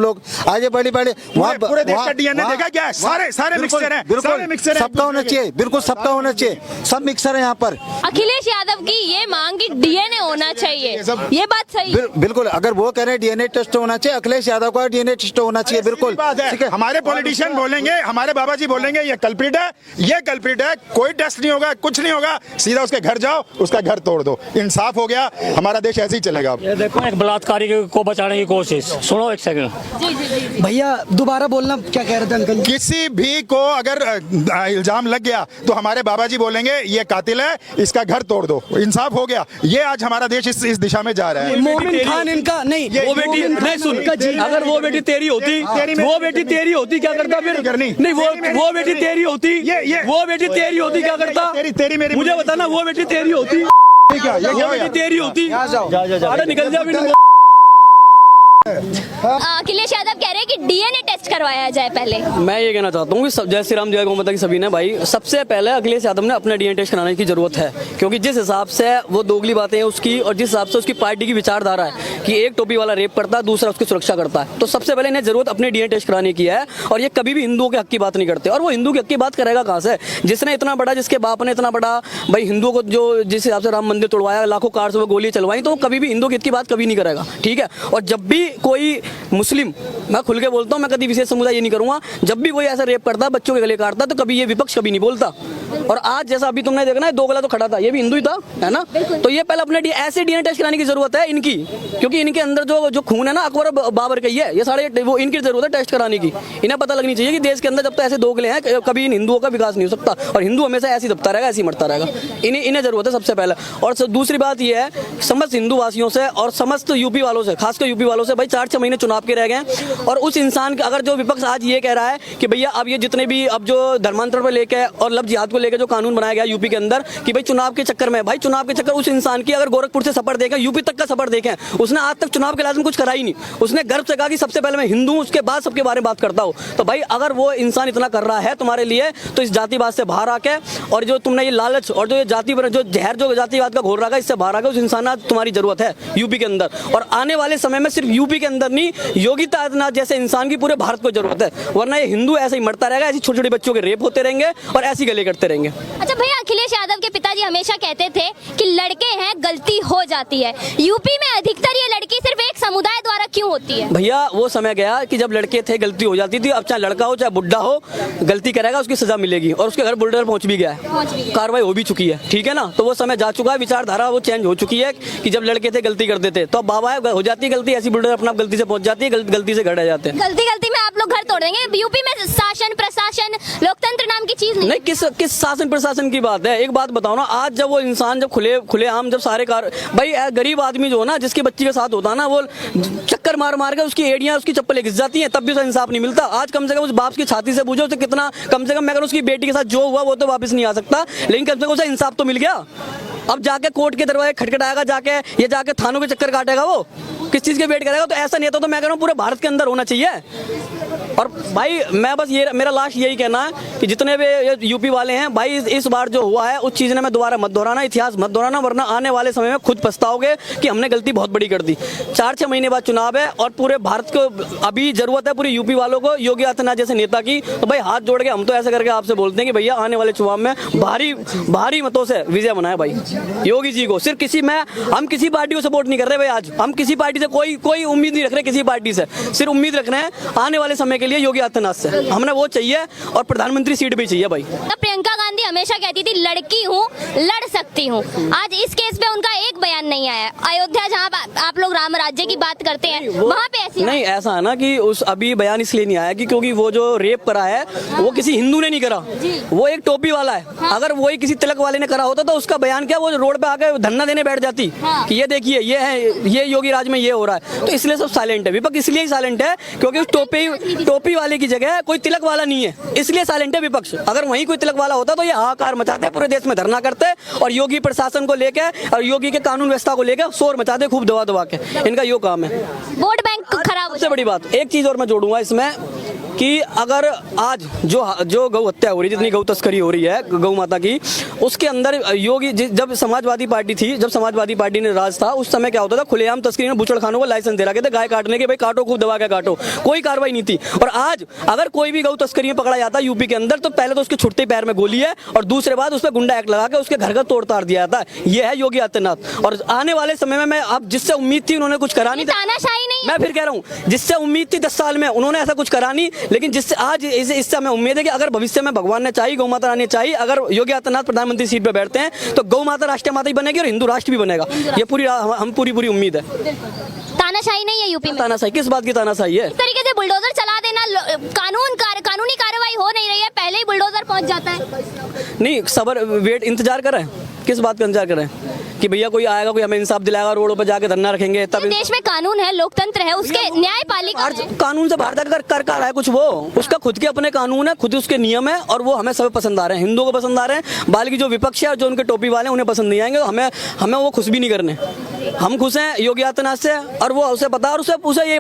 लोग आगे बड़ी पूरे देश का डीएनए देखा क्या है? सारे मिक्सचर हैं, सारे मिक्सचर हैं। सबका होना चाहिए, बिल्कुल सबका होना चाहिए, सब मिक्सर है यहाँ पर। अखिलेश यादव की ये मांग कि डीएनए होना चाहिए, ये बात सही है? बिल्कुल, अगर वो कह रहे हैं डीएनए टेस्ट होना चाहिए, अखिलेश यादव का डीएनए टेस्ट होना चाहिए, बिल्कुल ठीक है। हमारे पॉलिटिशियन बोलेंगे, हमारे बाबा जी बोलेंगे ये कल्प्रिट है, ये कल्प्रिट है, कोई टेस्ट नहीं होगा, कुछ नहीं होगा, सीधा उसके घर जाओ, उसका घर तोड़ दो, इंसाफ हो गया, हमारा देश ऐसे ही चलेगा। ये देखो एक बलात्कारी को बचाने की कोशिश, सुनो एक सेकंड भैया दोबारा बोलना, क्या कह रहे थे अंकल? किसी भी को अगर इल्जाम लग गया तो हमारे बाबा जी बोलेंगे ये कातिल है, इसका घर तोड़ दो, इंसाफ हो गया। ये आज हमारा देश इस दिशा में जा रहा है। मोमिन खान इनका नहीं, वो बेटी नहीं सुन, अगर वो बेटी तेरी होती, वो बेटी तेरी होती क्या करता फिर? नहीं वो बेटी तेरी होती, वो बेटी तेरी होती क्या करता? मुझे बताना, वो बेटी तेरी होती, वो बेटी तेरी होती, अरे निकल जा। अखिलेश यादव कह रहे हैं कि डीएनए टेस्ट करवाया जाए पहले। मैं ये कहना चाहता हूँ कि जय श्री राम जय गौ माता की सभी ने भाई, सबसे पहले अखिलेश यादव ने अपना डीएनए टेस्ट कराने की जरूरत है, क्योंकि जिस हिसाब से वो दोगली बातें हैं उसकी, और जिस हिसाब से उसकी पार्टी की विचारधारा है कि एक टोपी वाला रेप करता है, दूसरा उसकी सुरक्षा करता है, तो सबसे पहले इन्हें जरूरत अपने डीएनए टेस्ट कराने की है। और ये कभी भी हिंदुओं के हक की बात नहीं करते, और वो हिंदू के हक की बात करेगा कहाँ से? जिसने इतना बड़ा, जिसके बाप ने इतना बड़ा भाई हिंदुओं को जो जिस हिसाब से राम मंदिर तोड़वाया, लाखों कार से वो गोली चलवाई, तो वो कभी भी हिंदू के हित की बात कभी नहीं करेगा, ठीक है। और जब भी कोई मुस्लिम, मैं खुल के बोलता हूँ, मैं कभी विशेष समुदाय ये नहीं करूंगा, जब भी कोई ऐसा रेप करता है, बच्चों के गले काटता, तो कभी ये विपक्ष कभी नहीं बोलता। और आज जैसा अभी तुमने देखना है, दोगला तो खड़ा था, ये भी हिंदू ही था, है ना? तो ये पहले अपने ऐसे डीएनए टेस्ट कराने की जरूरत है इनकी, क्योंकि इनके अंदर जो खून है ना अकबर बाबर का ही है, ये सारे वो इनकी जरूरत है टेस्ट कराने की। इन्हें पता लगनी चाहिए कि देश के अंदर जब तक ऐसे दोगले हैं, कभी इन हिंदुओं का विकास नहीं हो सकता, और हिंदू हमेशा ऐसे ही दबता रहेगा, ऐसे ही मरता रहेगा। इन्हें जरूरत है सबसे पहले। और दूसरी बात ये है, समस्त हिंदू वासियों से और समस्त यूपी वालों से, खासकर यूपी वालों से, भाई 4-6 महीने चुनाव के रह गए, और उस इंसान के अगर जो विपक्ष आज ये कह रहा है कि भैया अब ये जितने भी अब जो धर्मांतरण को लेकर और लव जिहाद को लेकर जो कानून बनाया गया यूपी के अंदर कि भाई चुनाव के चक्कर में, भाई चुनाव के चक्कर, उस इंसान की अगर गोरखपुर से सफर देखें, यूपी तक का सफर देखें, उसने आज तक चुनाव के लाजिम कुछ करा ही नहीं। उसने गर्व से कहा कि सबसे पहले मैं हिंदू हूं, उसके बाद सबके बारे में बात करता हूं। तो भाई अगर वो इंसान इतना कर रहा है तुम्हारे लिए, तो इस जातिवाद से बाहर आके, और जो तुमने ये लालच और जो ये जाति पर जो जहर जो जातिवाद का घोल रहा है, इससे बाहर आके उस इंसान तुम्हारी जरूरत है यूपी के अंदर। और आने वाले समय में सिर्फ यूपी के अंदर नहीं, योगी आदित्यनाथ जैसे इंसान की पूरे भारत को जरूरत है, वरना ये हिंदू ऐसे ही मरता रहेगा, ऐसी छोटे छोटे बच्चों के रेप होते रहेंगे और ऐसी गले करते रहेंगे। अच्छा भैया, अखिलेश यादव के पिताजी हमेशा कहते थे कि लड़के हैं, गलती हो जाती है। यूपी में अधिकतर ये लड़की सिर्फ एक समुदाय द्वारा क्यों होती है? भैया वो समय गया कि जब लड़के थे गलती हो जाती थी, अब चाहे लड़का हो चाहे बुढ़ा हो, गलती करेगा उसकी सजा मिलेगी, और उसके घर बुलडोजर पहुंच भी गया है, कार्रवाई हो भी चुकी है, ठीक है ना? तो वो समय जा चुका है, विचारधारा वो चेंज हो चुकी है कि जब लड़के थे गलती करते थे, तो अब बाबा हो जाती है गलती, ऐसी बुलडोजर अपना गलती से पहुंच जाती है, गलती से घर रह जाते हैं। गलती में आप लोग घर तोड़ देंगे। यूपी में शासन प्रशासन लोकतंत्र नाम की चीज नहीं। किस शासन प्रशासन की बात है? एक बात बताओ ना, आज जब वो इंसान जब खुले आम जब सारे भाई गरीब आदमी जो है ना, जिसकी बच्ची के साथ होता है ना, वो चक्कर मार के उसकी एड़ियां उसकी चप्पलें घिस जाती हैं, तब भी उसे इंसाफ नहीं मिलता। आज कम से कम उस बाप की छाती से पूछो उसे कितना, कम से कम मैं अगर उसकी बेटी के साथ जो हुआ वो तो वापस नहीं आ सकता, लेकिन कम से कम उसे इंसाफ तो मिल गया। अब जाके कोर्ट के दरवाजे खटखटाएगा, जाके ये जाके थानों के चक्कर काटेगा, वो किस चीज के वेट करेगा? तो ऐसा नेता तो मैं कह रहा हूँ पूरे भारत के अंदर होना चाहिए। और भाई मैं बस ये मेरा लास्ट यही कहना है कि जितने भी यूपी वाले हैं भाई, इस बार जो हुआ है उस चीज़ ने मैं दोबारा मत दोहराना, इतिहास मत दोहराना, वरना आने वाले समय में खुद पछताओगे कि हमने गलती बहुत बड़ी कर दी। 4-6 महीने बाद चुनाव है और पूरे भारत को अभी जरूरत है, पूरे यूपी वालों को योगी आदित्यनाथ जैसे नेता की। तो भाई हाथ जोड़ के हम तो ऐसा करके आपसे बोलते हैं कि भैया आने वाले चुनाव में भारी मतों से विजय बनाए भाई योगी जी को। सिर्फ हम किसी पार्टी को सपोर्ट नहीं कर रहे भाई, आज हम किसी पार्टी से कोई उम्मीद नहीं रख रहे, किसी पार्टी से सिर्फ उम्मीद रख रहे हैं आने वाले समय के लिए योगी आदित्यनाथ से। हमने वो चाहिए और प्रधानमंत्री सीट भी चाहिए भाई। प्रियंका गांधी हमेशा कहती थी लड़की हूँ, लड़ सकती हूँ। आज इस केस पे उनका एक बयान नहीं आया। अयोध्या जहाँ आप लोग राम राज्य की बात करते हैं, वहाँ पे ऐसी नहीं, ऐसा है ना कि उस अभी बयान इसलिए नहीं आया कि क्योंकि वो जो रेप करा है वो किसी हिंदू ने नहीं करा, वो एक टोपी वाला है। अगर वही किसी तिलक वाले ने करा होता तो उसका बयान क्या, वो रोड पे आके धरना देने बैठ जाती कि ये देखिए ये योगी राज में ये हो रहा है। तो इसलिए सब साइलेंट है, विपक्ष इसलिए ही साइलेंट है क्योंकि उस टोपी वाले की जगह कोई तिलक वाला नहीं है, इसलिए साइलेंट है विपक्ष। अगर वहीं कोई तिलक वाला होता तो ये हाहाकार मचाते, पूरे देश में धरना करते और योगी प्रशासन को लेके और योगी के कानून व्यवस्था को लेकर शोर मचाते खूब दबा के। इनका यो काम है, वोट बैंक खराब। सबसे बड़ी बात एक चीज और मैं जोड़ूंगा इसमें, कि अगर आज जो गौ हत्या हो रही है, जितनी गौ तस्करी हो रही है गौ माता की, उसके अंदर योगी जब समाजवादी पार्टी थी, जब समाजवादी पार्टी ने राज था, उस समय क्या होता था, खुलेआम तस्करी में बूचड़खानों को लाइसेंस दे रखे थे गाय काटने के, भाई काटो खूब दबा के काटो, कोई कार्रवाई नहीं थी। और आज अगर कोई भी गौ तस्करी में पकड़ा जाता है यूपी के अंदर, तो पहले तो उसके छुट्टे पैर में गोली है और दूसरे बाद उस पर गुंडा एक्ट लगा के उसके घर का तोड़ ताड़ दिया जाता है। ये है योगी आदित्यनाथ। और आने वाले समय में मैं अब जिससे उम्मीद थी उन्होंने कुछ करा नहीं, तानाशाही नहीं, मैं फिर कह रहा हूँ जिससे उम्मीद थी 10 साल में उन्होंने ऐसा कुछ करा नहीं, लेकिन जिससे आज इससे हमें उम्मीद है कि अगर भविष्य में भगवान ने चाहिए, गौ माता रानी चाहिए, अगर योगी आदित्यनाथ प्रधानमंत्री सीट पे बैठते हैं तो गौ माता राष्ट्रीय माता ही बनेगी और हिंदू राष्ट्र भी बनेगा। ये पूरी उम्मीद है। तानाशाही नहीं है यूपी में। तानाशाही किस बात की तानाशाही है? इस तरीके से बुलडोजर चला देना, कानूनी कार्रवाई हो नहीं रही है, पहले ही बुलडोजर पहुंच जाता है। नहीं, सबर वेट इंतजार कर रहे हैं। किस बात का इंतजार कर रहे हैं? कि भैया कोई आएगा, कोई हमें इंसाफ दिलाएगा, रोडों पर जाके धरना रखेंगे तब। देश में कानून है, लोकतंत्र है, उसके न्यायपालिका है। कानून से बाहर जाकर कर रहा है कुछ, वो उसका खुद के अपने कानून है, खुद उसके नियम है और वो हमें सब पसंद आ रहे हैं, हिंदुओं को पसंद आ रहे हैं, बाकी जो विपक्ष है और जो उनके टोपी वाले हैं उन्हें पसंद नहीं आएंगे। हमें वो खुश भी नहीं करने। हम खुश हैं योगी आदित्यनाथ से और वो उसे पता और उसे ये